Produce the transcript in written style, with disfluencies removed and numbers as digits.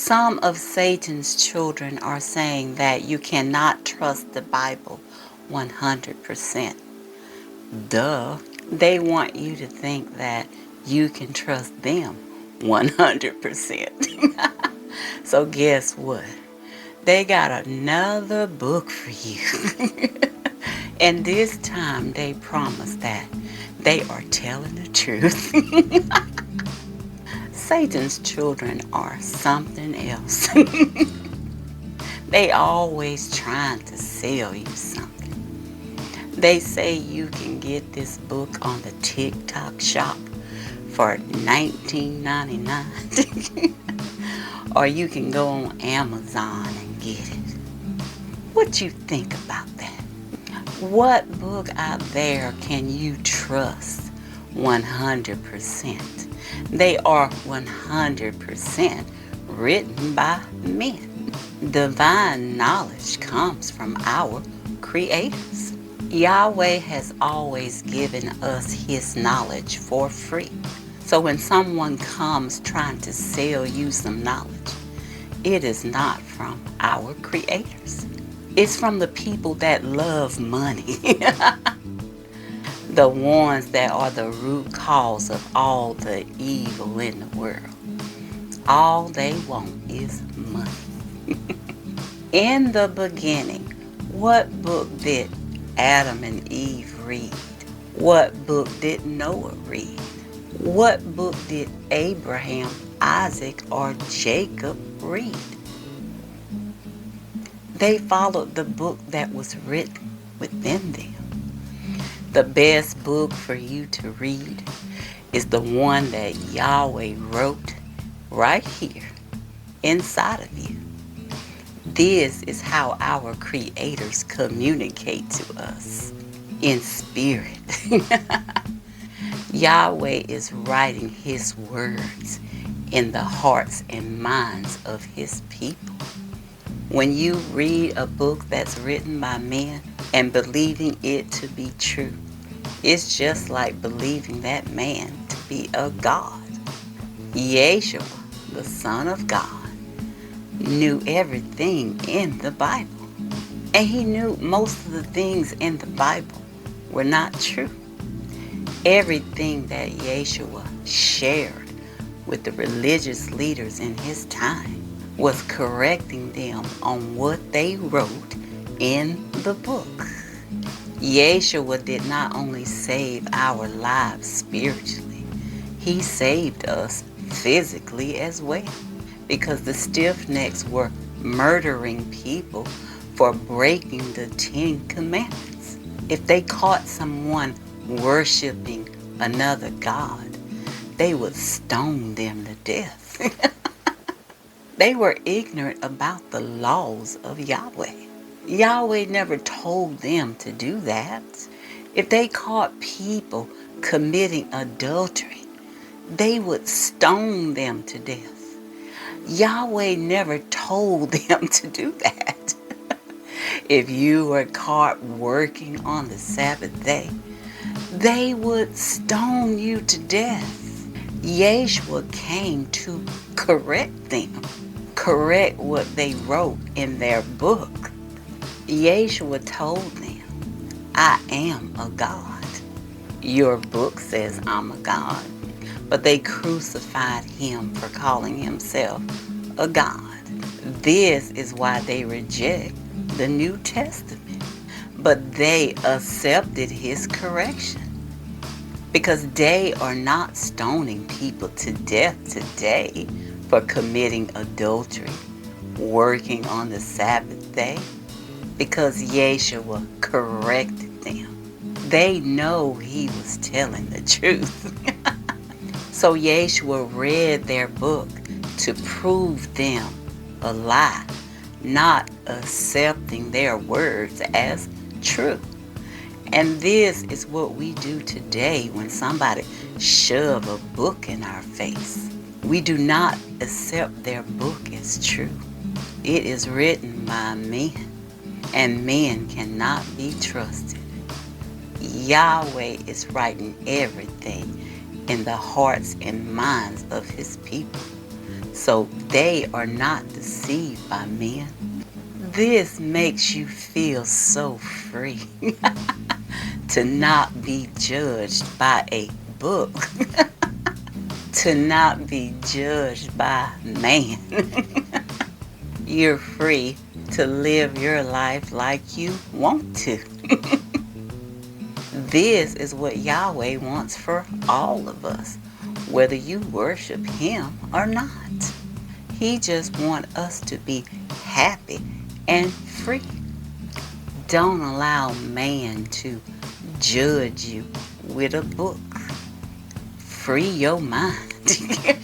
Some of Satan's children are saying that you cannot trust the Bible 100%. Duh. They want you to think that you can trust them 100%. So guess what? They got another book for you. And this time they promise that they are telling the truth. Satan's children are something else. They always trying to sell you something. They say you can get this book on the TikTok shop for $19.99. Or you can go on Amazon and get it. What you think about that? What book out there can you trust 100%? They are 100% written by men. Divine knowledge comes from our creators. Yahweh has always given us his knowledge for free. So when someone comes trying to sell you some knowledge, it is not from our creators. It's from the people that love money. The ones that are the root cause of all the evil in the world. All they want is money. In the beginning, what book did Adam and Eve read? What book did Noah read? What book did Abraham, Isaac, or Jacob read? They followed the book that was written within them. The best book for you to read is the one that Yahweh wrote right here inside of you. This is how our creators communicate to us in spirit. Yahweh is writing his words in the hearts and minds of his people. When you read a book that's written by men and believing it to be true, it's just like believing that man to be a god. Yeshua, the Son of God, knew everything in the Bible. And he knew most of the things in the Bible were not true. Everything that Yeshua shared with the religious leaders in his time was correcting them on what they wrote in the book. Yeshua did not only save our lives spiritually, he saved us physically as well, because the stiff-necks were murdering people for breaking the 10 Commandments. If they caught someone worshiping another god, they would stone them to death. They were ignorant about the laws of Yahweh. Yahweh never told them to do that. If they caught people committing adultery, they would stone them to death. Yahweh never told them to do that. If you were caught working on the Sabbath day, they would stone you to death. Yeshua came to correct them, correct what they wrote in their book. Yeshua told them, I am a God. Your book says I'm a God, but they crucified him for calling himself a God. This is why they reject the New Testament, but they accepted his correction, because they are not stoning people to death today for committing adultery, working on the Sabbath day, because Yeshua corrected them. They know he was telling the truth. So Yeshua read their book to prove them a lie, not accepting their words as true. And this is what we do today when somebody shove a book in our face. We do not accept their book as true. It is written by men, and men cannot be trusted. Yahweh is writing everything in the hearts and minds of his people. so they are not deceived by men. This makes you feel so free to not be judged by a book, to not be judged by man. You're free to live your life like you want to. This is what Yahweh wants for all of us, whether you worship Him or not. He just wants us to be happy and free. Don't allow man to judge you with a book. Free your mind.